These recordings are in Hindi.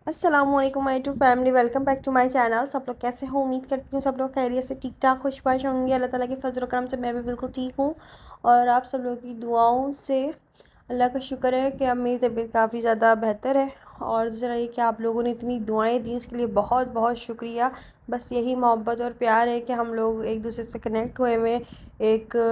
अस्सलामुअलैकुम my to family, welcome back to my channel. सब लोग कैसे हो? उम्मीद करती हूँ सब लोग खैरियत से ठीक ठाक खुशबाश होंगे। अल्लाह ताला के फजल करम से मैं भी बिल्कुल ठीक हूँ और आप सब लोगों की दुआओं से अल्लाह का शुक्र है कि अब मेरी तबीयत काफ़ी ज़्यादा बेहतर है। और दूसरा ये कि आप लोगों ने इतनी दुआएं दी, उसके लिए बहुत बहुत शुक्रिया। बस यही मोहब्बत और प्यार है कि हम लोग एक दूसरे से कनेक्ट हुए हुए एक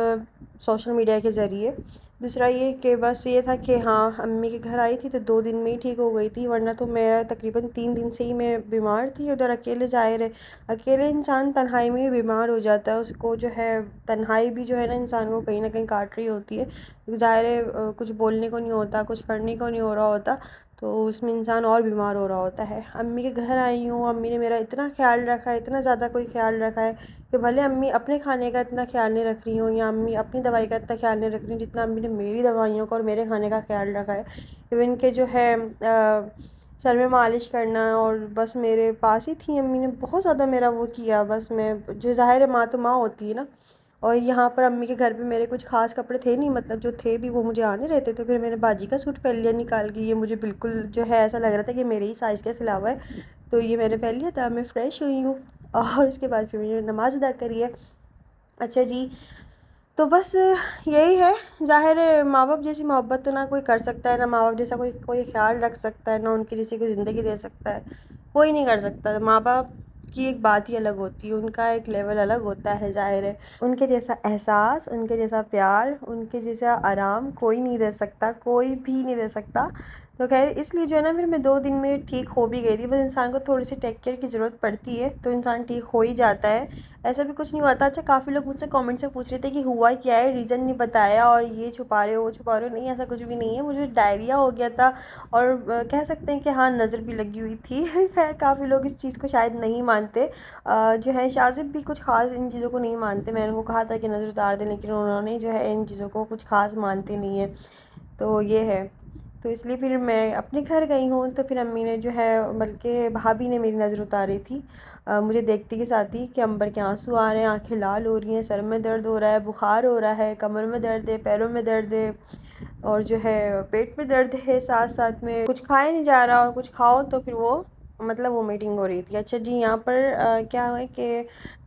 सोशल मीडिया के ज़रिए। दूसरा ये कि बस ये था कि हाँ, अम्मी के घर आई थी तो 2 दिन में ही ठीक हो गई थी, वरना तो मेरा तकरीबन 3 दिन से ही मैं बीमार थी। उधर अकेले ज़ाहिर है, अकेले इंसान तन्हाई में ही बीमार हो जाता है। उसको जो है तन्हाई भी जो है ना, इंसान को कहीं ना कहीं काट रही होती है। ज़ाहिर है कुछ बोलने को नहीं होता, कुछ करने को नहीं हो रहा होता, तो उसमें इंसान और बीमार हो रहा होता है। अम्मी के घर आई हूँ, अम्मी ने मेरा इतना ख्याल रखा है, इतना ज़्यादा कोई ख्याल रखा है कि भले अम्मी अपने खाने का इतना ख्याल नहीं रख रही हूँ या अम्मी अपनी दवाई का इतना ख्याल नहीं रख रही हूँ जितना अम्मी ने मेरी दवाइयों का और मेरे खाने का ख्याल रखा है। इवन के जो है सर में मालिश करना, और बस मेरे पास ही थी अम्मी ने बहुत ज़्यादा मेरा वो किया। बस मैं जो ज़ाहिर है माँ तो माँ होती है ना। और यहाँ पर अम्मी के घर पे मेरे कुछ ख़ास कपड़े थे नहीं, मतलब जो थे भी वो मुझे आने रहते, तो फिर मैंने बाजी का सूट पहन लिया निकाल के। ये मुझे बिल्कुल जो है ऐसा लग रहा था कि मेरे ही साइज़ का सिला हुआ है, तो ये मैंने पहन लिया था। मैं फ़्रेश हुई हूँ और उसके बाद फिर मैंने नमाज़ अदा करी है। अच्छा जी, तो बस यही है। ज़ाहिर है माँ बाप जैसी मोहब्बत तो ना कोई कर सकता है, ना माँ बाप जैसा कोई कोई ख्याल रख सकता है, ना उनकी जैसी कोई ज़िंदगी दे सकता है। कोई नहीं कर सकता। माँ बाप की एक बात ही अलग होती है, उनका एक लेवल अलग होता है। ज़ाहिर है उनके जैसा एहसास, उनके जैसा प्यार, उनके जैसा आराम कोई नहीं दे सकता, कोई भी नहीं दे सकता। तो खैर इसलिए जो है ना, फिर मैं 2 दिन में ठीक हो भी गई थी। बस इंसान को थोड़ी सी टेक केयर की ज़रूरत पड़ती है तो इंसान ठीक हो ही जाता है, ऐसा भी कुछ नहीं होता। अच्छा, काफ़ी लोग मुझसे कमेंट से पूछ रहे थे कि हुआ क्या है, रीज़न नहीं बताया और ये छुपा रहे हो वो छुपा रहे हो। नहीं, ऐसा कुछ भी नहीं है। मुझे डायरिया हो गया था और कह सकते हैं कि हाँ, नज़र भी लगी हुई थी। खैर काफ़ी लोग इस चीज़ को शायद नहीं मानते। जो है शाजिब भी कुछ ख़ास इन चीज़ों को नहीं मानते। मैंने उनको कहा था कि नज़र उतार दें, लेकिन उन्होंने जो है इन चीज़ों को कुछ ख़ास मानते नहीं है। तो ये है। तो इसलिए फिर मैं अपने घर गई हूँ, तो फिर अम्मी ने जो है, बल्कि भाभी ने मेरी नज़र उतारी थी मुझे देखते के साथ ही कि अंबर के आंसू आ रहे हैं, आंखें लाल हो रही हैं, सर में दर्द हो रहा है, बुखार हो रहा है, कमर में दर्द है, पैरों में दर्द है और जो है पेट में दर्द है, साथ साथ में कुछ खाया नहीं जा रहा, और कुछ खाओ तो फिर वो मतलब वोमिटिंग हो रही थी। अच्छा जी, यहाँ पर क्या है कि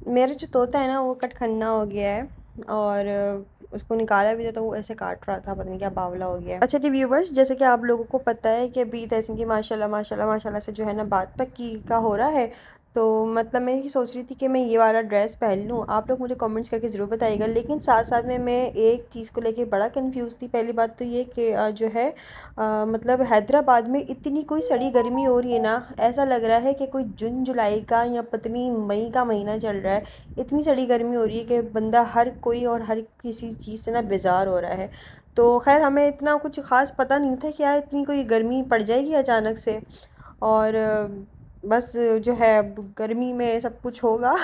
मेरा जो तोता है ना वो कटखन्ना हो गया है और उसको निकाला भी था तो वो ऐसे काट रहा था, पता नहीं क्या बावला हो गया है। अच्छा जी व्यूवर्स, जैसे कि आप लोगों को पता है कि अभी तहसीन की माशाल्लाह माशाल्लाह माशाल्लाह से जो है ना बात पक्की का हो रहा है, तो मतलब मैं ये सोच रही थी कि मैं ये वाला ड्रेस पहन लूँ। आप लोग मुझे कमेंट्स करके ज़रूर बताइएगा। लेकिन साथ साथ में मैं एक चीज़ को लेके बड़ा कंफ्यूज थी। पहली बात तो ये कि जो है मतलब हैदराबाद में इतनी कोई सड़ी गर्मी हो रही है ना, ऐसा लग रहा है कि कोई जून जुलाई का या पत्नी मई का महीना चल रहा है। इतनी सड़ी गर्मी हो रही है कि बंदा हर कोई और हर किसी चीज़ से ना बेजार हो रहा है। तो खैर हमें इतना कुछ ख़ास पता नहीं था कि यार इतनी कोई गर्मी पड़ जाएगी अचानक से। और बस जो है अब गर्मी में सब कुछ होगा।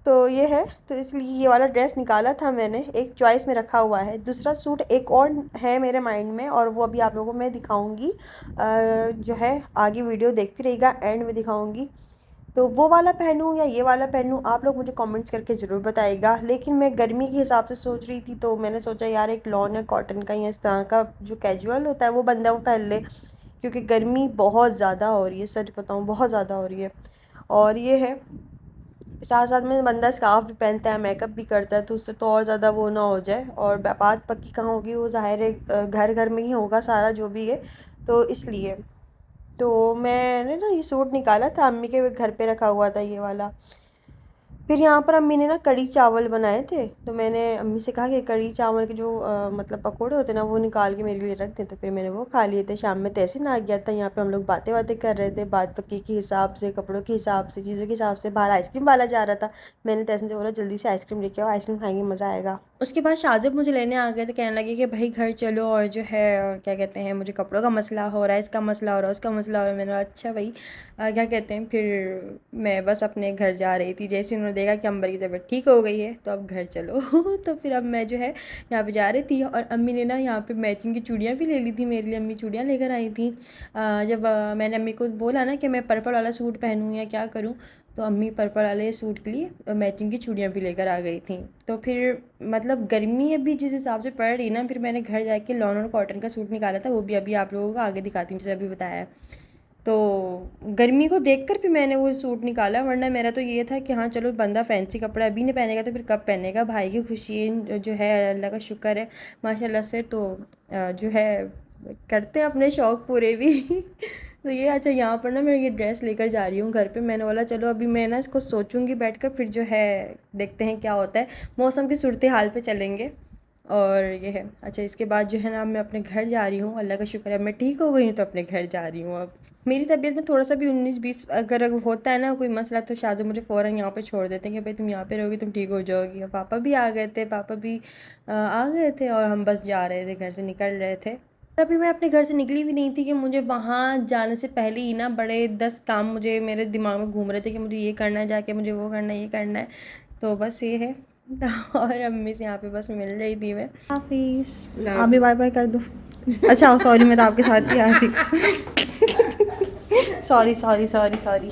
तो ये है, तो इसलिए ये वाला ड्रेस निकाला था मैंने, एक चॉइस में रखा हुआ है। दूसरा सूट एक और है मेरे माइंड में, और वो अभी आप लोगों को मैं दिखाऊंगी। जो है आगे वीडियो देखते रहिएगा, एंड में दिखाऊंगी। तो वो वाला पहनूँ या ये वाला पहनूँ, आप लोग मुझे कमेंट्स करके ज़रूर बताइएगा। लेकिन मैं गर्मी के हिसाब से सोच रही थी, तो मैंने सोचा यार एक लॉन या कॉटन का या इस तरह का जो कैजुअल होता है वो बंदा वो पहन ले, क्योंकि गर्मी बहुत ज़्यादा हो रही है, सच बताऊँ बहुत ज़्यादा हो रही है। और ये है, साथ साथ में बंदा स्कार्फ भी पहनता है, मेकअप भी करता है, तो उससे तो और ज़्यादा वो ना हो जाए। और बात पक्की कहाँ होगी, वो ज़ाहिर है घर घर में ही होगा सारा जो भी है, तो इसलिए। तो मैंने ना ये सूट निकाला था, अम्मी के घर पे रखा हुआ था ये वाला। फिर यहाँ पर अम्मी ने ना कढ़ी चावल बनाए थे, तो मैंने अम्मी से कहा कि कढ़ी चावल के जो मतलब पकोड़े होते हैं ना वो निकाल के मेरे लिए रख दें, तो फिर मैंने वो खा लिए थे। शाम में तहसीन आ गया था, यहाँ पे हम लोग बातें बातें कर रहे थे, बात पक्की के हिसाब से, कपड़ों के हिसाब से, चीज़ों के हिसाब से। बाहर आइसक्रीम वाला जा रहा था, मैंने तहसीन से बोला जल्दी से आइसक्रीम लेके आओ, आइसक्रीम खाएंगे मज़ा आएगा। उसके बाद शाजिब मुझे लेने आ गए थे, कहने लगे कि भाई घर चलो, और जो है क्या कहते हैं, मुझे कपड़ों का मसला हो रहा है, इसका मसला हो रहा है, उसका मसला हो रहा है। मैंने बोला अच्छा भाई क्या कहते हैं। फिर मैं बस अपने घर जा रही थी, जैसे उन्होंने देखा कि अंबर की तबीयत ठीक हो गई है तो अब घर चलो। तो फिर अब मैं जो है यहाँ पे जा रही थी, और अम्मी ने ना यहाँ पे मैचिंग की चूड़ियाँ भी ले ली थी मेरे लिए। अम्मी चूड़ियाँ लेकर आई थी। जब मैंने अम्मी को बोला ना कि मैं पर्पल वाला सूट पहनूँ या क्या करूँ, तो अम्मी पर्पल वाले सूट के लिए मैचिंग की चूड़ियाँ भी लेकर आ गई थी। तो फिर मतलब गर्मी अभी जिस हिसाब से पड़ रही ना, फिर मैंने घर जाके लॉन और कॉटन का सूट निकाला था, वो भी अभी आप लोगों को आगे दिखाती हूँ जैसे अभी बताया। तो गर्मी को देखकर भी मैंने वो सूट निकाला, वरना मेरा तो ये था कि हाँ चलो बंदा फैंसी कपड़ा अभी नहीं पहनेगा तो फिर कब पहनेगा। भाई की खुशी जो है, अल्लाह का शुक्र है माशाल्लाह से, तो जो है करते हैं अपने शौक़ पूरे भी। तो ये अच्छा, यहाँ पर ना मैं ये ड्रेस लेकर जा रही हूँ घर पे। मैंने बोला चलो अभी मैं ना इसको सोचूंगी बैठकर, फिर जो है देखते हैं क्या होता है। मौसम की सूरत हाल पे चलेंगे। और ये है अच्छा, इसके बाद जो है ना मैं अपने घर जा रही हूँ। अल्लाह का शुक्र है मैं ठीक हो गई हूँ तो अपने घर जा रही हूँ। अब मेरी तबीयत में थोड़ा सा भी 19-20 अगर होता है ना कोई मसला, तो शायद मुझे फ़ौरन यहाँ पे छोड़ देते हैं कि भाई तुम यहाँ पे रहोगी, तुम ठीक हो जाओगी। और पापा भी आ गए थे, पापा भी आ गए थे और हम बस जा रहे थे, घर से निकल रहे थे। और अभी मैं अपने घर से निकली भी नहीं थी कि मुझे वहाँ जाने से पहले ही ना बड़े 10 काम मुझे मेरे दिमाग में घूम रहे थे कि मुझे ये करना है, जाके मुझे वो करना है, ये करना है। तो बस ये है। और अम्मी से यहाँ पे बस मिल रही थी मैं। हाफिज़, आप भी बाय बाय कर दो। अच्छा सॉरी, मैं तो आपके साथ ही आ रही। Sorry sorry sorry sorry.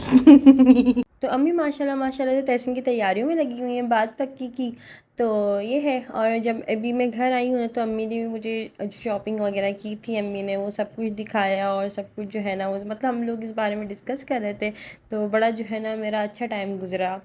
तो अम्मी माशाल्लाह माशाल्लाह से तहसीन की तैयारियों में लगी हुई हैं, बात पक्की की। तो ये है। और जब अभी मैं घर आई हूँ ना, तो अम्मी ने भी मुझे शॉपिंग वगैरह की थी, अम्मी ने वो सब कुछ दिखाया और सब कुछ जो है ना वो मतलब हम लोग इस बारे में डिस्कस कर रहे थे। तो बड़ा जो है ना मेरा अच्छा टाइम गुजरा।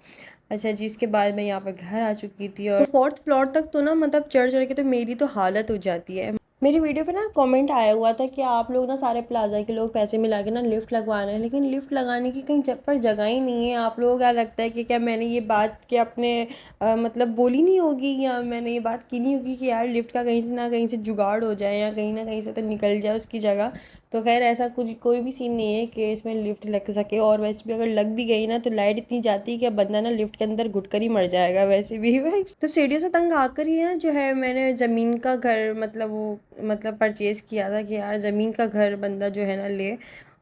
अच्छा जी, इसके बाद मैं यहाँ पर घर आ चुकी थी और 4th फ्लोर तक तो ना मतलब चढ़ चढ़ के तो मेरी तो हालत हो जाती है। मेरी वीडियो पे ना कमेंट आया हुआ था कि आप लोग ना सारे प्लाजा के लोग पैसे मिला के ना लिफ्ट लगवा रहे हैं, लेकिन लिफ्ट लगाने की कहीं पर जगह ही नहीं है। आप लोगों को क्या लगता है कि क्या मैंने ये बात कि अपने मतलब बोली नहीं होगी, या मैंने ये बात की नहीं होगी कि यार लिफ्ट का कहीं से ना कहीं से जुगाड़ हो जाए या कहीं ना कहीं से तो निकल जाए उसकी जगह। तो खैर ऐसा कुछ कोई भी सीन नहीं है कि इसमें लिफ्ट लग सके। और वैसे भी अगर लग भी गई ना तो लाइट इतनी जाती है कि अब बंदा ना लिफ्ट के अंदर घुट कर ही मर जाएगा वैसे भी। तो सीढ़ियों से तंग आकर ही ना जो है मैंने ज़मीन का घर मतलब वो मतलब परचेज़ किया था कि यार ज़मीन का घर बंदा जो है ना ले।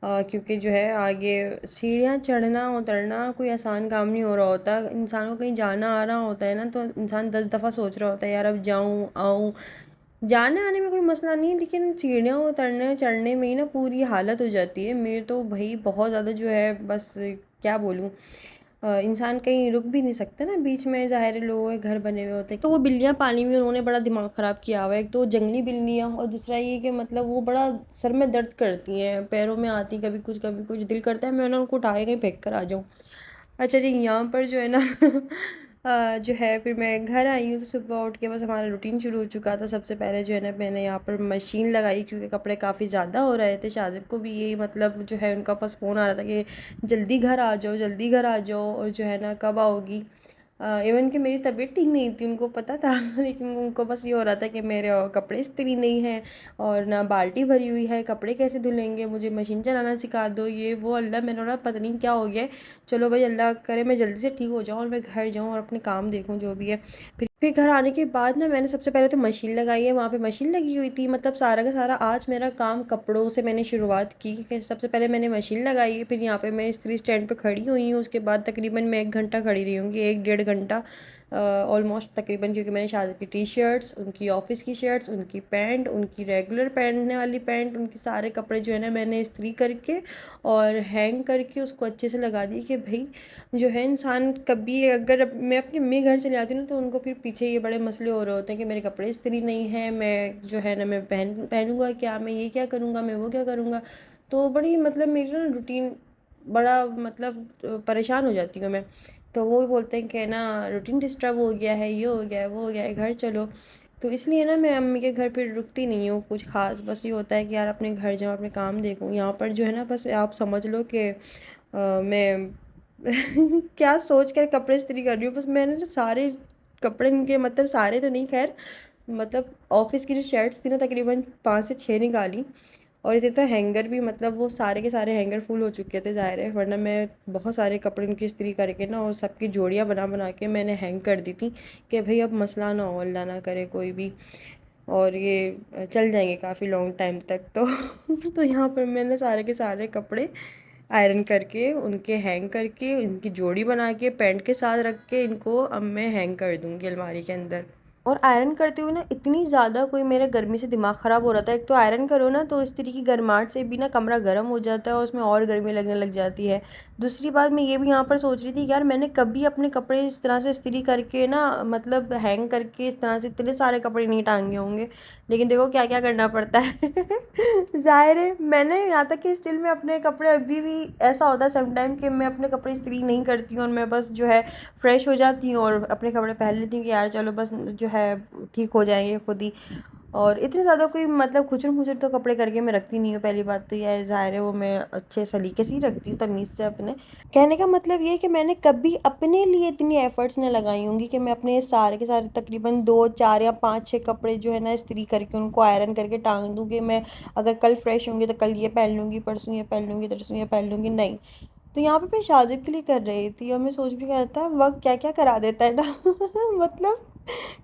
क्योंकि जो है आगे सीढ़ियाँ चढ़ना उतरना कोई आसान काम नहीं हो रहा होता। इंसान को कहीं जाना आ रहा होता है ना तो इंसान 10 दफ़ा सोच रहा होता है यार अब जाऊँ आऊँ। जाने आने में कोई मसला नहीं है, लेकिन सीढ़ियाँ उतरने चढ़ने में ही ना पूरी हालत हो जाती है मेरी तो भाई बहुत ज़्यादा जो है। बस क्या बोलूँ, इंसान कहीं रुक भी नहीं सकता ना बीच में, ज़ाहिर है लोगों के घर बने हुए होते हैं। तो वो बिल्लियाँ पाली हुई उन्होंने बड़ा दिमाग ख़राब किया हुआ है। एक तो जंगली बिल्लियाँ और दूसरा ये कि मतलब वो बड़ा सर में दर्द करती हैं, पैरों में आती कभी कुछ दिल करता है मैं उनको उठा के कहीं फेंक कर आ जाऊँ। अच्छा जी, यहाँ पर जो है ना जो है फिर मैं घर आई हूँ तो सुबह उठ के बस हमारा रूटीन शुरू हो चुका था। सबसे पहले जो है ना मैंने यहाँ पर मशीन लगाई क्योंकि कपड़े काफ़ी ज़्यादा हो रहे थे। शाजिब को भी यही मतलब जो है उनका पास फ़ोन आ रहा था कि जल्दी घर आ जाओ, जल्दी घर आ जाओ, और जो है ना कब आओगी। इवन कि मेरी तबीयत ठीक नहीं थी उनको पता था। लेकिन उनको बस ये हो रहा था कि मेरे कपड़े इस्त्री नहीं हैं और ना बाल्टी भरी हुई है, कपड़े कैसे धुलेंगे, मुझे मशीन चलाना सिखा दो, ये वो। अल्लाह मैंने बोला पता नहीं क्या हो गया है। चलो भाई अल्लाह करे मैं जल्दी से ठीक हो जाऊँ और मैं घर जाऊँ और अपने काम देखूँ जो भी है। फिर घर आने के बाद ना मैंने सबसे पहले तो मशीन लगाई है, वहाँ पे मशीन लगी हुई थी। मतलब सारा का सारा आज मेरा काम कपड़ों से मैंने शुरुआत की कि सबसे पहले मैंने मशीन लगाई है। फिर यहाँ पे मैं इस्त्री स्टैंड पे खड़ी हुई हूँ। उसके बाद तकरीबन मैं 1 घंटा खड़ी रही होंगी, 1-1.5 घंटा ऑलमोस्ट तकरीबन, क्योंकि मैंने शादी की टी शर्ट्स, उनकी ऑफ़िस की शर्ट्स, उनकी पैंट, उनकी रेगुलर पहनने वाली पैंट, उनके सारे कपड़े जो है ना मैंने इस्त्री करके और हैंग करके उसको अच्छे से लगा दी कि भाई जो है इंसान कभी अगर मैं अपनी मम्मी घर चली जाती हूँ ना तो उनको फिर पीछे ये बड़े मसले हो रहे होते हैं कि मेरे कपड़े इस्त्री नहीं हैं, मैं जो है ना मैं पहनूँगा क्या, मैं ये क्या करूँगा, मैं वो क्या करूँगा। तो बड़ी मतलब मेरी ना रूटीन बड़ा मतलब परेशान हो जाती हूँ मैं। तो वो बोलते हैं कि ना रूटीन डिस्टर्ब हो गया है, ये हो गया है, वो हो गया है, घर चलो। तो इसलिए ना मैं अम्मी के घर फिर रुकती नहीं हूँ कुछ ख़ास। बस ये होता है कि यार अपने घर जाऊँ, अपने काम देखूँ। यहाँ पर जो है ना बस आप समझ लो कि मैं क्या सोच कर कपड़े इस्त्री कर रही हूँ। बस मैंने ना सारे कपड़े इनके मतलब सारे तो नहीं खैर, मतलब ऑफ़िस की जो शर्ट्स थी ना तकरीबन 5 से 6 निकाली। और इधर तो हैंगर भी मतलब वो सारे के सारे हैंगर फुल हो चुके थे ज़ाहिर है, वरना मैं बहुत सारे कपड़े उनकी इस्त्री करके ना और सबकी जोड़ियाँ बना बना के मैंने हैंग कर दी थी कि भाई अब मसला ना हो, अल्लाह ना करे कोई भी, और ये चल जाएंगे काफ़ी लॉन्ग टाइम तक। तो यहाँ पर मैंने सारे के सारे कपड़े आयरन करके उनके हैंग करके उनकी जोड़ी बना के पैंट के साथ रख के इनको अब मैं हैंग कर दूँगी अलमारी के अंदर। और आयरन करते हुए ना इतनी ज़्यादा कोई मेरे गर्मी से दिमाग ख़राब हो रहा था। एक तो आयरन करो ना तो इस्त्री की गर्माहट से भी ना कमरा गर्म हो जाता है और उसमें और गर्मी लगने लग जाती है। दूसरी बात मैं ये भी यहाँ पर सोच रही थी यार मैंने कभी अपने कपड़े इस तरह से इस्त्री करके ना मतलब हैंग करके इस तरह से इतने सारे कपड़े नहीं टांगे होंगे। लेकिन देखो क्या क्या करना पड़ता है। ज़ाहिर है मैंने यहाँ तक कि स्टिल में अपने कपड़े अभी भी ऐसा होता है समटाइम कि मैं अपने कपड़े इस्त्री नहीं करती हूँ और मैं बस जो है फ्रेश हो जाती हूँ और अपने कपड़े पहन लेती हूँ कि यार चलो बस जो है ठीक हो जाएंगे खुद ही। और इतने ज़्यादा कोई मतलब खुचर-मुचर तो कपड़े करके मैं रखती नहीं हूँ। पहली बात तो ये है, ज़ाहिर है वो मैं अच्छे सलीके से ही रखती हूँ तमीज़ से अपने। कहने का मतलब ये है कि मैंने कभी अपने लिए इतनी एफ़र्ट्स नहीं लगाई होंगी कि मैं अपने सारे के सारे तकरीबन 2, 4 या 5, 6 कपड़े जो है ना इस्त्री करके उनको आयरन करके टाँग दूँ कि मैं अगर कल फ्रेश होंगी तो कल ये पहन लूँगी, परसों ये पहन लूँगी, तरसों ये पहन लूँगी, नहीं। तो यहाँ पे मैं शाज़िब के लिए कर रही थी और मैं सोच भी रहा था वक़्त क्या-क्या करा देता है ना। मतलब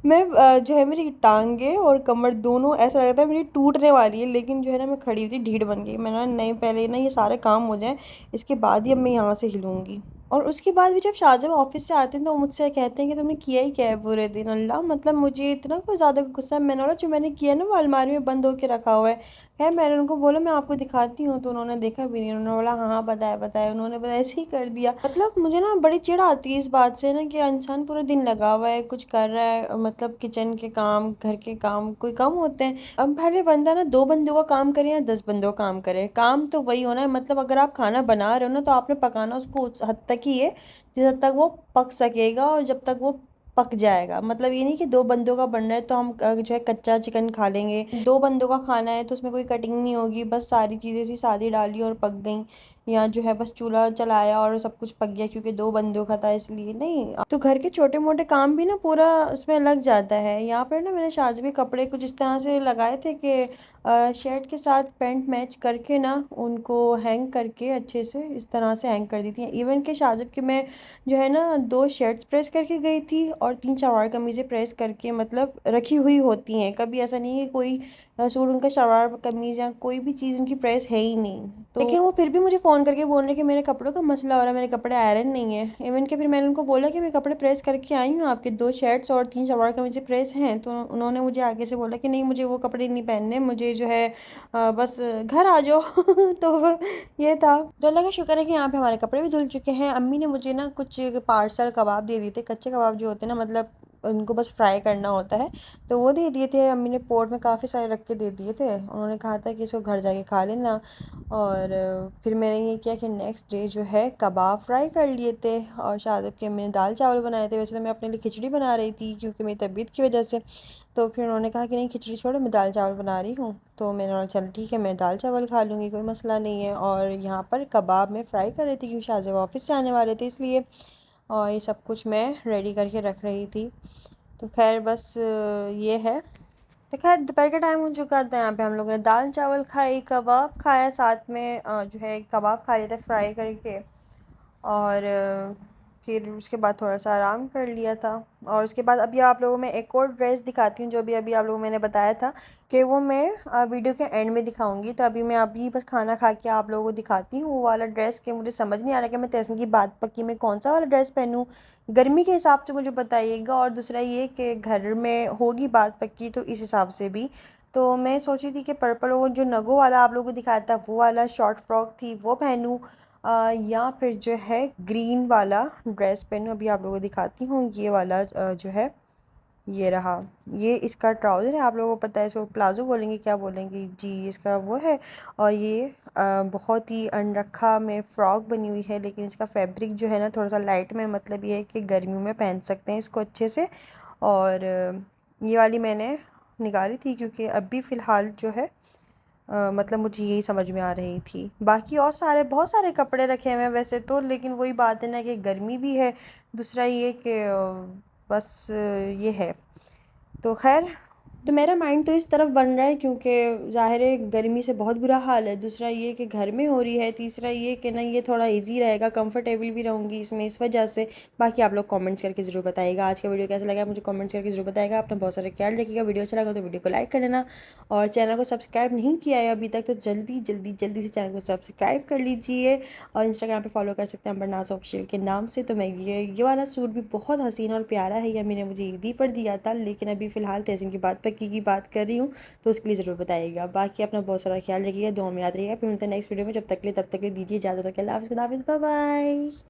मैं जो है मेरी टाँगें और कमर दोनों ऐसा लग रहा था मेरी टूटने वाली है, लेकिन जो है ना मैं खड़ी हुई थी ढीठ बन के। मैंने कहा नहीं पहले ना ये सारे काम हो जाएँ, इसके बाद ही अब मैं यहाँ से हिलूँगी। और उसके बाद भी जब शाहज़ब ऑफ़िस से आते हैं तो वो मुझसे कहते हैं कि तुमने किया ही क्या है पूरे दिन? अल्लाह! मतलब मुझे इतना कुछ ज़्यादा गुस्सा है। मैंने बोला जो मैंने किया है ना वो अलमारी में बंद होके रखा हुआ है। मैंने उनको बोला मैं आपको दिखाती हूँ, तो उन्होंने देखा भी नहीं। उन्होंने बोला हाँ, हाँ, बताया, बताया। उन्होंने बस ऐसे ही कर दिया। मतलब मुझे ना बड़ी चिढ़ आती है इस बात से ना कि इंसान पूरा दिन लगा हुआ है, कुछ कर रहा है, मतलब किचन के काम, घर के काम कोई कम होते हैं। अब भले बंदा ना 2 बंदों का काम करे या 10 बंदों का काम करे, काम तो वही होना है। मतलब अगर आप खाना बना रहे हो ना तो आपने पकाना उसको उस हद तक ही है, जिस हद तक वो पक सकेगा और जब तक वो पक जाएगा। मतलब ये नहीं कि 2 बंदों का बन रहा है तो हम जो है कच्चा चिकन खा लेंगे। 2 बंदों का खाना है तो उसमें कोई कटिंग नहीं होगी, बस सारी चीज़ें ऐसी सादी डाली और पक गईं। या जो है बस चूल्हा चलाया और सब कुछ पक गया क्योंकि 2 बंदों का था इसलिए, नहीं। तो घर के छोटे-मोटे काम भी ना पूरा उसमें लग जाता है। यहाँ पर ना मैंने शाज़ के कपड़े कुछ इस तरह से लगाए थे कि शर्ट के साथ पैंट मैच करके ना उनको हैंग करके अच्छे से इस तरह से हैंग कर दी थी। इवन के शाज़ब के मैं जो है ना 2 शर्ट्स प्रेस करके गई थी और 3 शलवार कमीज़ें प्रेस करके मतलब रखी हुई होती हैं। कभी ऐसा नहीं है कि कोई सूट उनका शलवार कमीज़ या कोई भी चीज़ उनकी प्रेस है ही नहीं। तो लेकिन वो फिर भी मुझे फ़ोन करके बोल रहे कि मेरे कपड़ों का मसला हो रहा है, मेरे कपड़े आयरन नहीं है। इवन के फिर मैंने उनको बोला कि मैं कपड़े प्रेस करके आई हूँ, आपके 2 शर्ट्स और 3 शलवार कमीज़ें प्रेस हैं। तो उन्होंने मुझे आगे से बोला कि नहीं मुझे वो कपड़े नहीं पहनने, मुझे जो है बस घर आ जाओ। तो ये था। तो अल्लाह का शुक्र है कि यहाँ पे हमारे कपड़े भी धुल चुके हैं। अम्मी ने मुझे ना कुछ पार्सल कबाब दे दिए थे, कच्चे कबाब जो होते हैं ना, मतलब उनको बस फ्राई करना होता है, तो वो दे दिए थे। अम्मी ने पोट में काफ़ी सारे रख के दे दिए थे। उन्होंने कहा था कि इसको घर जाके खा लेना। और फिर मैंने ये किया कि नेक्स्ट डे जो है कबाब फ्राई कर लिए थे और शादिब के अम्मी ने दाल चावल बनाए थे। वैसे तो मैं अपने लिए खिचड़ी बना रही थी क्योंकि मेरी तबीयत की वजह से। तो फिर उन्होंने कहा कि नहीं खिचड़ी छोड़ो, मैं दाल चावल बना रही हूँ। तो मैंने बोला चल ठीक है, मैं दाल चावल खा लूँगी, कोई मसला नहीं है। और यहाँ पर कबाब मैं फ्राई कर रही थी क्योंकि शाहज़ब ऑफ़िस से आने वाले थे इसलिए। और ये सब कुछ मैं रेडी करके रख रही थी। तो खैर बस ये है। तो खैर दोपहर का टाइम हो चुका था। यहाँ पे हम लोगों ने दाल चावल खाई, कबाब खाया, साथ में जो है कबाब खा लिए थे फ्राई करके। और फिर उसके बाद थोड़ा-सा आराम कर लिया था। और उसके बाद अभी आप लोगों में एक और ड्रेस दिखाती हूँ जो अभी-अभी आप लोगों को मैंने बताया था कि वो मैं वीडियो के एंड में दिखाऊँगी। तो अभी मैं अभी बस खाना खा के आप लोगों को दिखाती हूँ वो वाला ड्रेस कि मुझे समझ नहीं आ रहा कि मैं तहसीन की बात पक्की में कौन-सा वाला ड्रेस पहनूँ। गर्मी के हिसाब से मुझे बताइएगा और दूसरा ये कि घर में होगी बात पक्की तो इस हिसाब से भी। तो मैं सोची थी कि पर्पल और जो नगों वाला आप लोगों को दिखाया था वो वाला शॉर्ट फ्रॉक थी वो पहनूँ, या फिर जो है ग्रीन वाला ड्रेस पहनूँ। अभी आप लोगों को दिखाती हूँ ये वाला जो है ये रहा। ये इसका ट्राउज़र है, आप लोगों को पता है इसको प्लाज़ो बोलेंगे क्या बोलेंगे जी, इसका वो है। और ये बहुत ही अनरखा में फ़्रॉक बनी हुई है, लेकिन इसका फैब्रिक जो है ना थोड़ा सा लाइट में, मतलब ये है कि गर्मियों में पहन सकते हैं इसको अच्छे से। और ये वाली मैंने निकाली थी क्योंकि अभी फ़िलहाल जो है मतलब मुझे यही समझ में आ रही थी। बाकी और सारे बहुत सारे कपड़े रखे हुए हैं वैसे तो, लेकिन वही बात है ना कि गर्मी भी है, दूसरा ये कि बस ये है। तो खैर तो मेरा माइंड तो इस तरफ बन रहा है क्योंकि ज़ाहिर है गर्मी से बहुत बुरा हाल है। दूसरा ये कि घर में हो रही है, तीसरा ये कि ना ये थोड़ा इजी रहेगा, कंफर्टेबल भी रहूँगी इसमें इस वजह से। बाकी आप लोग कमेंट्स करके ज़रूर बताइएगा आज का वीडियो कैसा लगा, मुझे कमेंट्स करके ज़रूर बताइएगा। अपना बहुत सारा ख्याल रखिएगा। वीडियो अच्छा लगा तो वीडियो को लाइक कर देना और चैनल को सब्सक्राइब नहीं किया है अभी तक तो जल्दी जल्दी जल्दी से चैनल को सब्सक्राइब कर लीजिए। और इंस्टाग्राम पर फॉलो कर सकते हैं बरनाज़ ऑफिशियल के नाम से। तो मैं ये वाला सूट भी बहुत हसीन और प्यारा है, ये मैंने मुझे ईदी पर दिया था, लेकिन अभी फ़िलहाल तहसीन की बात पक्की की बात कर रही हूँ तो उसके लिए ज़रूर बताइएगा। बाकी अपना बहुत सारा ख्याल रखिएगा, दुआ में याद रखिएगा। फिर मिलते हैं नेक्स्ट वीडियो में, जब तक के लिए तब तक के लिए दीजिए इजाज़त। अल्लाह हाफ़िज़, खुदा हाफ़िज़, बाय बाय।